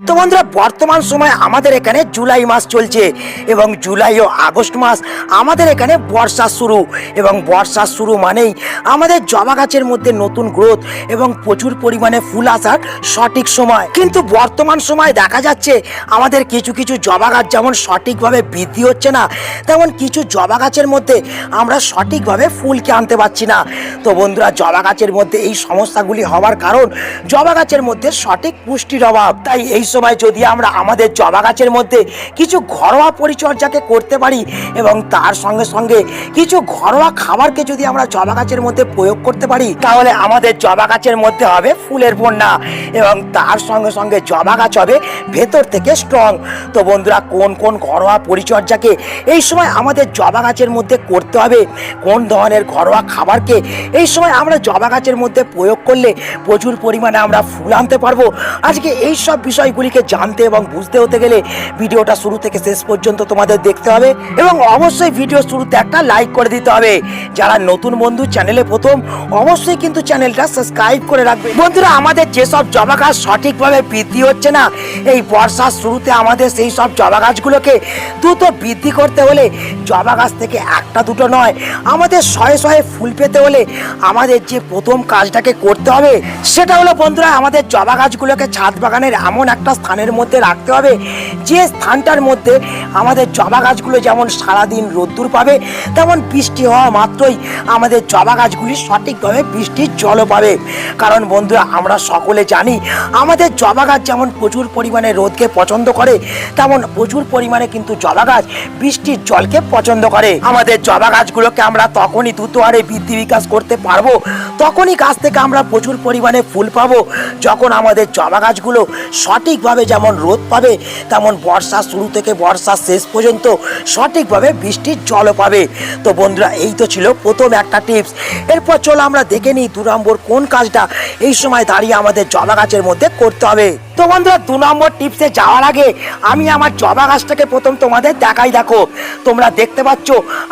তো বন্ধুরা বর্তমান সময় আমাদের এখানে জুলাই মাস চলছে এবং জুলাই ও আগস্ট মাস আমাদের এখানে বর্ষা শুরু এবং বর্ষা শুরু মানেই আমাদের জবা গাছের মধ্যে নতুন গ্রোথ এবং প্রচুর পরিমাণে ফুল আসার সঠিক সময়। কিন্তু বর্তমান সময় দেখা যাচ্ছে আমাদের কিছু কিছু জবা গাছ যেমন সঠিকভাবে বৃদ্ধি হচ্ছে না, তেমন কিছু জবা গাছের মধ্যে আমরা সঠিকভাবে ফুলকে আনতে পারছি না। তো বন্ধুরা জবা গাছের মধ্যে এই সমস্যাগুলি হওয়ার কারণ জবা গাছের মধ্যে সঠিক পুষ্টির অভাব। তাই এই সময় যদি আমরা আমাদের জবা গাছের মধ্যে কিছু ঘরোয়া পরিচর্যাকে করতে পারি এবং তার সঙ্গে সঙ্গে কিছু ঘরোয়া খাবারকে যদি আমরা জবা গাছের মধ্যে প্রয়োগ করতে পারি, তাহলে আমাদের জবা গাছের মধ্যে হবে ফুলের বন্যা এবং তার সঙ্গে সঙ্গে জবা গাছ হবে ভেতর থেকে স্ট্রং। তো বন্ধুরা কোন কোন ঘরোয়া পরিচর্যাকে এই সময় আমাদের জবা গাছের মধ্যে করতে হবে, কোন ধরনের ঘরোয়া খাবারকে এই সময় আমরা জবা গাছের মধ্যে প্রয়োগ করলে প্রচুর পরিমাণে আমরা ফুল আনতে পারবো, আজকে এই সব বিষয়গুলিকে জানতে এবং বুঝতে হতে গেলে ভিডিওটা শুরু থেকে শেষ পর্যন্ত তোমাদের দেখতে হবে এবং অবশ্যই ভিডিও শুরুতে একটা লাইক করে দিতে হবে। যারা নতুন বন্ধু চ্যানেলে প্রথম, অবশ্যই কিন্তু চ্যানেলটা সাবস্ক্রাইব করে রাখবে। বন্ধুরা আমাদের যেসব জবা গাছ সঠিকভাবে বৃদ্ধি হচ্ছে না, এই বর্ষার শুরুতে আমাদের সেই সব জবা গাছগুলোকে দ্রুত বৃদ্ধি করতে হলে জবা গাছ থেকে একটা দুটো নয়, আমাদের শয়ে শয়ে ফুল পেতে হলে আমাদের যে প্রথম কাজটাকে করতে হবে সেটা হলো বন্ধুরা আমাদের জবা গাছগুলোকে ছাদ বাগানের এমন একটা স্থানের মধ্যে রাখতে হবে যে স্থানটার মধ্যে আমাদের জবা গাছগুলো যেমন সারাদিন রোদ্দুর পাবে, তেমন বৃষ্টি হওয়া মাত্রই আমাদের জবা গাছগুলি সঠিকভাবে বৃষ্টির জলও পাবে। কারণ বন্ধুরা আমরা সকলে জানি আমাদের জবা গাছ যেমন প্রচুর পরিমাণে রোদকে পছন্দ করে, তেমন প্রচুর পরিমাণে কিন্তু জবা গাছ বৃষ্টির জলকে পছন্দ করে। আমাদের জবা গাছগুলোকে আমরা তখনই দ্রুত হারে বৃদ্ধি বিকাশ করতে পারবো, তখনই গাছ থেকে আমরা প্রচুর পরিমাণে ফুল পাবো যখন আমাদের জবা গাছগুলো সঠিকভাবে যেমন রোদ পাবে, তেমন বর্ষা শুরু থেকে বর্ষা শেষ পর্যন্ত সঠিকভাবে বৃষ্টির জলও পাবে। তো বন্ধুরা এই তো ছিল প্রথম একটা টিপস। এরপর চলো আমরা দেখে নিই 2 নম্বর কোন কাজটা এই সময় দাঁড়িয়ে আমাদের জবা গাছের মধ্যে করতে হবে। তো বন্ধুরা 2 নম্বর টিপসে যাওয়ার আগে আমি আমার জবা গাছটাকে প্রথম তোমাদের দেখাই। দেখো তোমরা দেখতে পাচ্ছ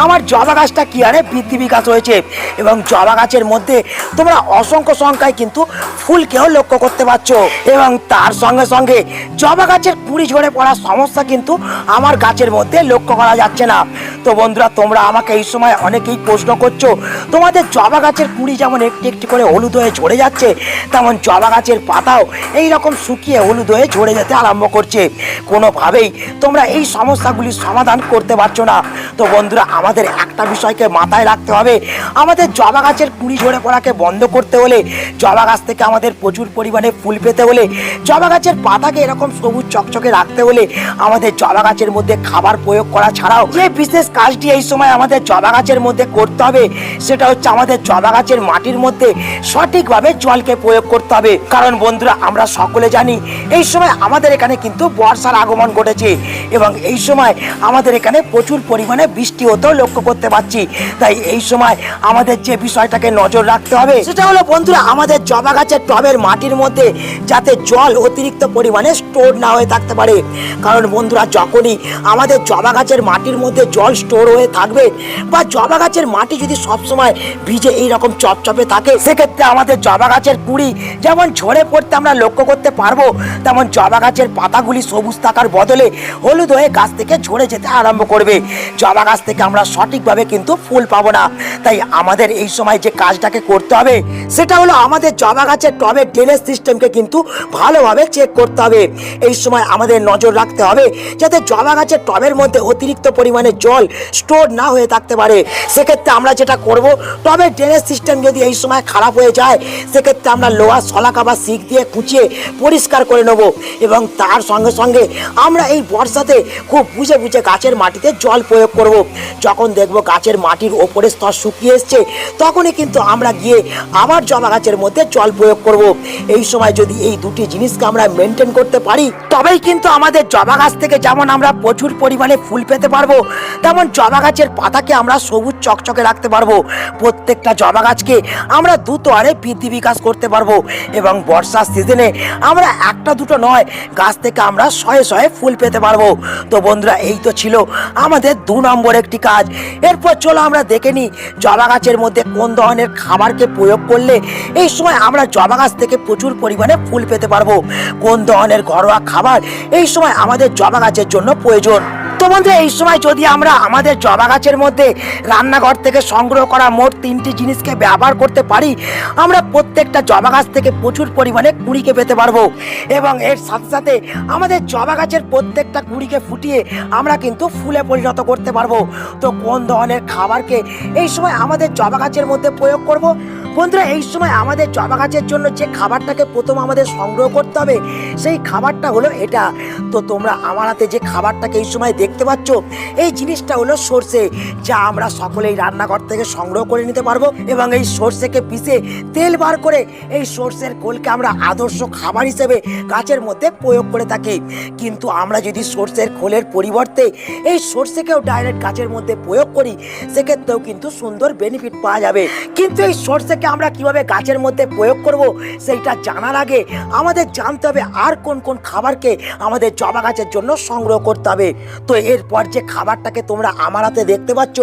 আমার জবা গাছটা কি হারে বৃদ্ধি বিকাশ হয়েছে এবং জবা গাছের মধ্যে তোমরা অসংখ্য সংখ্যায় কিন্তু ফুলকেও লক্ষ্য করতে পারছো এবং তার সঙ্গে সঙ্গে জবা গাছের কুঁড়ি ঝরে পড়ার সমস্যা কিন্তু আমার গাছের মধ্যে লক্ষ্য করা যাচ্ছে না। তো বন্ধুরা তোমরা আমাকে এই সময় অনেকেই প্রশ্ন করছো তোমাদের জবা গাছের কুঁড়ি যেমন একটি একটি করে হলুদ হয়ে ঝরে যাচ্ছে, তেমন জবা গাছের পাতাও এইরকম শুকিয়ে হলুদ হয়ে ঝরে যেতে আরম্ভ করছে। কোনোভাবেই তোমরা এই সমস্যাগুলির সমাধান করতে পারছো না। তো বন্ধুরা আমাদের একটা বিষয়কে মাথায় রাখতে হবে, আমাদের জবা গাছের কুঁড়ি ঝরে পড়াকে বন্ধ করতে হলে, জবা গাছ থেকে আমাদের প্রচুর পরিমাণে ফুল পেতে হলে, জবা গাছের পাতাকে এরকম সবুজ চকচকে রাখতে হলে আমাদের জবা গাছের মধ্যে খাবার প্রয়োগ করা ছাড়াও যে বিশেষ কাজটি এই সময় আমাদের জবা গাছের মধ্যে করতে হবে সেটা হচ্ছে আমাদের জবা গাছের মাটির মধ্যে সঠিকভাবে জলকে প্রয়োগ করতে হবে। কারণ বন্ধুরা আমরা সকলে জানি এই সময় আমাদের এখানে কিন্তু বর্ষার আগমন ঘটেছে এবং এই সময় আমাদের এখানে প্রচুর পরিমাণে বৃষ্টি হতেও লক্ষ্য করতে পারছি। তাই এই সময় আমাদের যে বিষয়টাকে নজর রাখতে হবে সেটা হলো বন্ধুরা আমাদের জবা গাছের টবের মাটির মধ্যে যাতে জল অতিরিক্ত পরিমাণে স্টোর না হয়ে থাকতে পারে। কারণ বন্ধুরা যখনই আমাদের জবা গাছের মাটির মধ্যে জল স্টোর হয়ে থাকবে বা জবা গাছের মাটি যদি সবসময় ভিজে এইরকম চপচপে থাকে, সেক্ষেত্রে আমাদের জবা গাছের কুঁড়ি যেমন ঝরে পড়তে আমরা লক্ষ্য করতে পারবো, তেমন জবা গাছের পাতাগুলি সবুজ থাকার বদলে হলুদ হয়ে গাছ থেকে ঝরে যেতে আরম্ভ করবে। জবা গাছ থেকে আমরা সঠিকভাবে কিন্তু ফুল পাবো না। তাই আমাদের এই সময় যে কাজটাকে করতে হবে সেটা হলো আমাদের জবা গাছের টবের ড্রেনেজ সিস্টেমকে কিন্তু ভালোভাবে চেক করতে হবে। এই সময় আমাদের নজর রাখতে হবে যাতে জবা গাছের টবের মধ্যে অতিরিক্ত পরিমাণে জল স্টোর না হয়ে থাকতে পারে। সেক্ষেত্রে আমরা যেটা করব, টবের ড্রেনেজ সিস্টেম যদি এই সময় খারাপ হয়ে যায় সেক্ষেত্রে আমরা লোহার শলাকা বা শিক দিয়ে কুচিয়ে পরিষ্কার করে নেব এবং তার সঙ্গে সঙ্গে আমরা এই বর্ষাতে খুব বুঝে বুঝে গাছের মাটিতে জল প্রয়োগ করব। যখন দেখব গাছের মাটির ওপরের স্তর শুকিয়ে এসছে তখনই কিন্তু আমরা গিয়ে আবার জবা গাছের মধ্যে জল প্রয়োগ করব। এই সময় যদি এই দুটি জিনিসকে আমরা মেনটেন করতে পারি তবেই কিন্তু আমাদের জবা গাছ থেকে যেমন আমরা প্রচুর পরিমাণে ফুল পেতে পারবো, তেমন যেমন জবা গাছের পাতাকে আমরা সবুজ চকচকে রাখতে পারবো, প্রত্যেকটা জবা গাছকে আমরা দ্রুত হারে বৃদ্ধি বিকাশ করতে পারবো এবং বর্ষার সিজনে আমরা একটা দুটো নয়, গাছ থেকে আমরা শয়ে শয়ে ফুল পেতে পারবো। তো বন্ধুরা, এই তো ছিল আমাদের 2 নম্বর একটি কাজ। এরপর চলো আমরা দেখে নিই জবা গাছের মধ্যে কোন ধরনের খাবারকে প্রয়োগ করলে এই সময় আমরা জবা গাছ থেকে প্রচুর পরিমাণে ফুল পেতে পারবো, কোন ধরনের ঘরোয়া খাবার এই সময় আমাদের জবা গাছের জন্য প্রয়োজন। তো বন্ধুরা, এই সময় যদি আমরা আমাদের জবা গাছের মধ্যে রান্নাঘর থেকে সংগ্রহ করা মোট 3টি জিনিসকে ব্যবহার করতে পারি, আমরা প্রত্যেকটা জবা গাছ থেকে প্রচুর পরিমাণে কুঁড়িকে পেতে পারবো এবং এর সাথে সাথে আমাদের জবা গাছের প্রত্যেকটা কুঁড়িকে ফুটিয়ে আমরা কিন্তু ফুলে পরিণত করতে পারবো। তো কোন ধরনের খাবারকে এই সময় আমাদের জবা গাছের মধ্যে প্রয়োগ করব? বন্ধুরা, এই সময় আমাদের জবা গাছের জন্য যে খাবারটাকে প্রথম আমাদের সংগ্রহ করতে হবে সেই খাবারটা হলো এটা। তো তোমরা আমার হাতে যে খাবারটাকে এই সময় দেখতে পাচ্ছ, এই জিনিসটা হলো সর্ষে, যা আমরা সকলেই রান্নাঘর থেকে সংগ্রহ করে নিতে পারবো এবং এই সর্ষেকে পিষে তেল বার করে এই সর্ষের খোলকে আমরা আদর্শ খাবার হিসেবে গাছের মধ্যে প্রয়োগ করে থাকি। কিন্তু আমরা যদি সর্ষের খোলের পরিবর্তে এই সর্ষেকেও ডাইরেক্ট গাছের মধ্যে প্রয়োগ করি, সেক্ষেত্রেও কিন্তু সুন্দর বেনিফিট পাওয়া যাবে। কিন্তু এই সর্ষেকে আমরা কিভাবে গাছের মধ্যে প্রয়োগ করব সেইটা জানার আগে আমাদের জানতে হবে আর কোন কোন খাবারকে আমাদের জবা গাছের জন্য সংগ্রহ করতে হবে। তো এরপর যে খাবারটাকে তোমরা আমার হাতে দেখতে পাচ্ছ,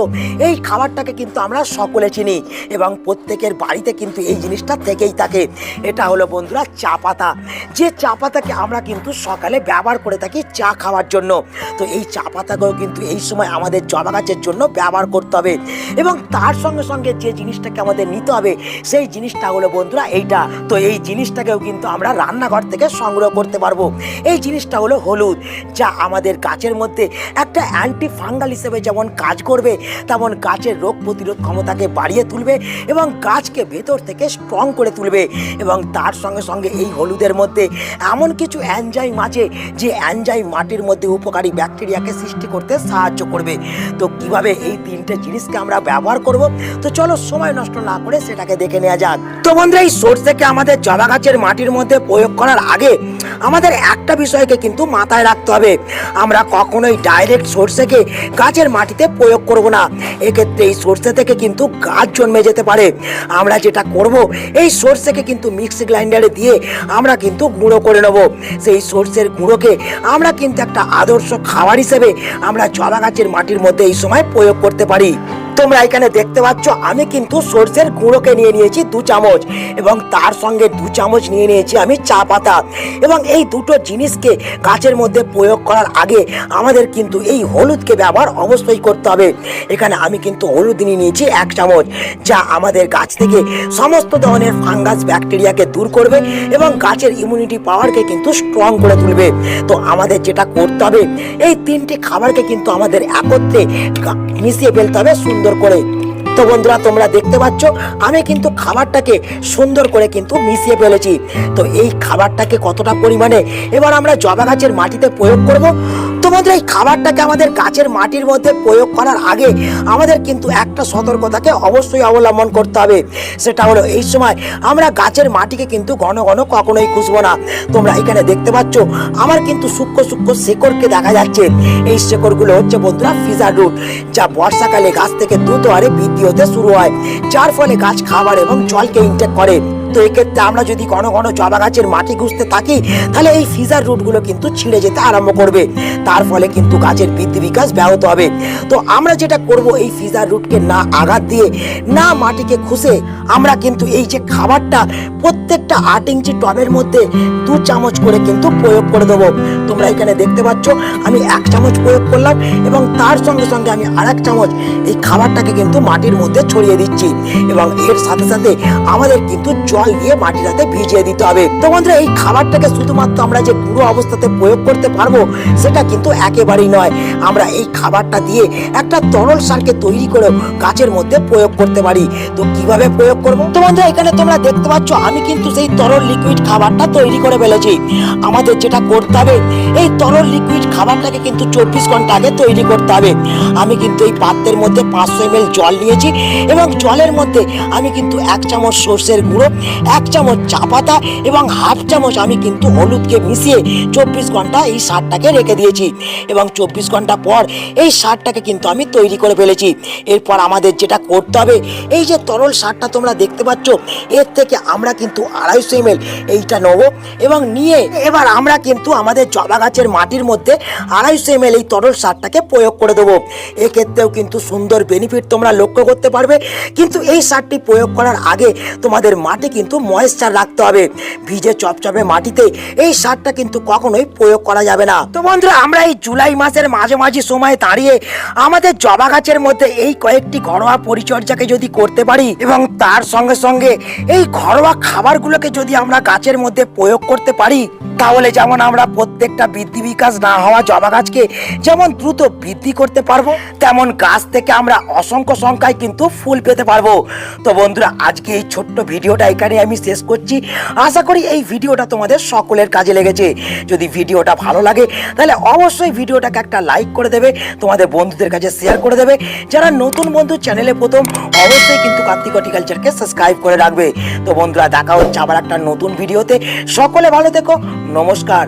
এই খাবারটাকে কিন্তু আমরা সকলে চিনি এবং প্রত্যেকের বাড়িতে কিন্তু এই জিনিসটা থেকেই থাকে। এটা হলো বন্ধুরা চা পাতা, যে চা পাতাকে আমরা কিন্তু সকালে ব্যবহার করে থাকি চা খাওয়ার জন্য। তো এই চা পাতাগুলো কিন্তু এই সময় আমাদের জবা গাছের জন্য ব্যবহার করতে হবে এবং তার সঙ্গে সঙ্গে যে জিনিসটাকে আমাদের নিতে হবে সেই জিনিসটা হলো বন্ধুরা এইটা। তো এই জিনিসটাকেও কিন্তু আমরা রান্নাঘর থেকে সংগ্রহ করতে পারবো। এই জিনিসটা হলো হলুদ, যা আমাদের গাছের মধ্যে একটা অ্যান্টি ফাঙ্গাল হিসেবে যেমন কাজ করবে, তেমন গাছের রোগ প্রতিরোধ ক্ষমতাকে বাড়িয়ে তুলবে এবং গাছকে ভেতর থেকে স্ট্রং করে তুলবে। এবং তার সঙ্গে সঙ্গে এই হলুদের মধ্যে এমন কিছু এনজাইম আছে যে এনজাইম মাটির মধ্যে উপকারী ব্যাকটেরিয়াকে সৃষ্টি করতে সাহায্য করবে। তো কিভাবে এই 3টে জিনিসকে আমরা ব্যবহার করব, তো চলো সময় নষ্ট না করে সেটাকে দেখে নেওয়া যাক। তো বন্ধুরা, এই সর্ষেকে আমাদের জবা গাছের মাটির মধ্যে প্রয়োগ করার আগে আমাদের একটা বিষয়কে কিন্তু মাথায় রাখতে হবে, আমরা কখনোই ডাইরেক্ট সর্ষেকে গাছের মাটিতে প্রয়োগ করব না। এক্ষেত্রে এই সর্ষে থেকে কিন্তু গাছ জন্মে যেতে পারে। আমরা যেটা করব, এই সর্ষেকে কিন্তু মিক্সি গ্রাইন্ডারে দিয়ে আমরা কিন্তু গুঁড়ো করে নেব। সেই সর্ষের গুঁড়োকে আমরা কিন্তু একটা আদর্শ খাবার হিসেবে আমরা জবা গাছের মাটির মধ্যে এই সময় প্রয়োগ করতে পারি। তোমরা এখানে দেখতে পাচ্ছ আমি কিন্তু সর্ষের গুঁড়োকে নিয়ে নিয়েছি 2 চামচ এবং তার সঙ্গে 2 চামচ নিয়ে নিয়েছি আমি চা পাতা এবং এই দুটো জিনিসকে গাছের মধ্যে প্রয়োগ করার আগে আমাদের কিন্তু এই হলুদকে ব্যবহার অবশ্যই করতে হবে। এখানে আমি কিন্তু হলুদ নিয়ে নিয়েছি 1 চামচ, যা আমাদের গাছ থেকে সমস্ত ধরনের ফাঙ্গাস ব্যাকটেরিয়াকে দূর করবে এবং গাছের ইমিউনিটি পাওয়ারকে কিন্তু স্ট্রং করে তুলবে। তো আমাদের যেটা করতে হবে, এই 3টি খাবারকে কিন্তু আমাদের একত্রে মিশিয়ে ফেলতে হবে সুন্দর করে। তো বন্ধুরা, তোমরা দেখতে পাচ্ছ আমি কিন্তু খাবারটাকে সুন্দর করে কিন্তু মিশিয়ে ফেলেছি। তো এই খাবারটাকে কতটা পরিমাণে এবার আমরা জবা গাছের মাটিতে প্রয়োগ করব। তো বন্ধুরা, এই খাবারটাকে আমাদের গাছের মাটির মধ্যে প্রয়োগ করার আগে আমাদের কিন্তু একটা সতর্কতাকে অবশ্যই অবলম্বন করতে হবে। সেটা হলো এই সময় আমরা গাছের মাটিকে কিন্তু ঘন ঘন কখনোই খুঁজবো না। তোমরা এখানে দেখতে পাচ্ছ আমার কিন্তু সূক্ষ্ম সূক্ষ্ম শেকড়কে দেখা যাচ্ছে। এই শেকড়গুলো হচ্ছে বন্ধুরা ফিজার রুট, যা বর্ষাকালে গাছ থেকে দ্রুত হারে বৃদ্ধি হতে শুরু হয়, যার ফলে গাছ খাবার এবং জলকে ইনটেক করে। তো এক্ষেত্রে আমরা যদি ঘন ঘন জবা গাছের মাটি খুঁজতে থাকি, তাহলে এই ফিজার রুটগুলো কিন্তু ছিঁড়ে যেতে আরম্ভ করবে, তার ফলে কিন্তু গাছের বৃদ্ধি বিকাশ ব্যাহত হবে। তো আমরা যেটা করব, এই ফিজার রুটকে না আঘাত দিয়ে না মাটিকে খুঁজে আমরা কিন্তু এই যে খাবারটা প্রত্যেকটা 8 ইঞ্চি টবের মধ্যে 2 চামচ করে কিন্তু প্রয়োগ করে দেবো। তোমরা এখানে দেখতে পাচ্ছ আমি 1 চামচ প্রয়োগ করলাম এবং তার সঙ্গে সঙ্গে আমি আরেক চামচ এই খাবারটাকে কিন্তু মাটির মধ্যে ছড়িয়ে দিচ্ছি এবং এর সাথে সাথে আমাদের কিন্তু জল দিয়ে মাটির সাথে ভিজিয়ে দিতে হবে। তো বন্ধুরা, এই খাবারটাকে শুধুমাত্র আমরা যে পুরো অবস্থাতে প্রয়োগ করতে পারবো সেটা কিন্তু একেবারেই নয়। আমরা এই খাবারটা দিয়ে একটা তরল সারকে তৈরি করে গাছের মধ্যে প্রয়োগ করতে পারি। তো কিভাবে প্রয়োগ করব? তো বন্ধুরা এখানে তোমরা দেখতে পাচ্ছ আমি কিন্তু সেই তরল লিকুইড খাবারটা তৈরি করে ফেলেছি। আমাদের যেটা করতে হবে, এই তরল লিকুইড খাবারটাকে কিন্তু 24 ঘন্টা আগে তৈরি করতে হবে। আমি কিন্তু এই পাত্রের মধ্যে 500 ml জল নিয়েছি এবং জলের মধ্যে আমি কিন্তু 1 চামচ সর্ষের গুঁড়ো, 1 চামচ চা পাতা এবং হাফ চামচ আমি কিন্তু হলুদকে মিশিয়ে 24 ঘন্টা এই সারটাকে রেখে দিয়েছি এবং 24 ঘন্টা পর এই সারটাকে কিন্তু আমি তৈরি করে ফেলেছি। এরপর আমাদের যেটা করতে হবে, এই যে তরল সারটা তোমরা দেখতে পাচ্ছ, এর থেকে আমরা কিন্তু 250 ml এইটা নেব এবং নিয়ে এবার আমরা কিন্তু আমাদের জবা গাছের মাটির মধ্যে 250 ml এই তরল সারটাকে প্রয়োগ করে দেবো। এক্ষেত্রেও কিন্তু সুন্দর বেনিফিট তোমরা লক্ষ্য করতে পারবে। কিন্তু এই সারটি প্রয়োগ করার আগে তোমাদের মাটি কিন্তু ময়েশ্চার রাখতে হবে। ভিজে চপচপে মাটিতে এই সারটা কিন্তু কখনোই প্রয়োগ করা যাবে না। তো বন্ধুরা আমরা এই জুলাই মাসের মাঝামাঝি সময় দাঁড়িয়ে আমাদের জবা গাছের মধ্যে এই কয়েকটি ঘরোয়া পরিচর্যাকে যদি করতে পারি এবং তার সঙ্গে সঙ্গে এই ঘরোয়া খাবারগুলোকে যদি আমরা গাছের মধ্যে প্রয়োগ করতে পারি, তাহলে যেমন আমরা প্রত্যেকটা বৃদ্ধি বিকাশ না হওয়া জবা গাছকে যেমন দ্রুত বৃদ্ধি করতে পারবো, তেমন গাছ থেকে আমরা অসংখ্য সংখ্যায় কিন্তু ফুল পেতে পারবো। তো বন্ধুরা আজকে এই ছোট্ট ভিডিওটা এখানে আমি শেষ করছি। আশা করি এই ভিডিওটা তোমাদের সকলের কাজে লেগেছে। যদি ভিডিওটা ভালো লাগে তাহলে অবশ্যই ভিডিওটাকে একটা লাইক করে দেবে, তোমাদের বন্ধুদের কাছে শেয়ার করে দেবে। যারা নতুন বন্ধু চ্যানেলে প্রথম, অবশ্যই কিন্তু কার্তিক হর্টিকালচারকে সাবস্ক্রাইব করে রাখবে। তো বন্ধুরা দেখা হচ্ছে আবার একটা নতুন ভিডিওতে। সকলে ভালো থেকো, নমস্কার।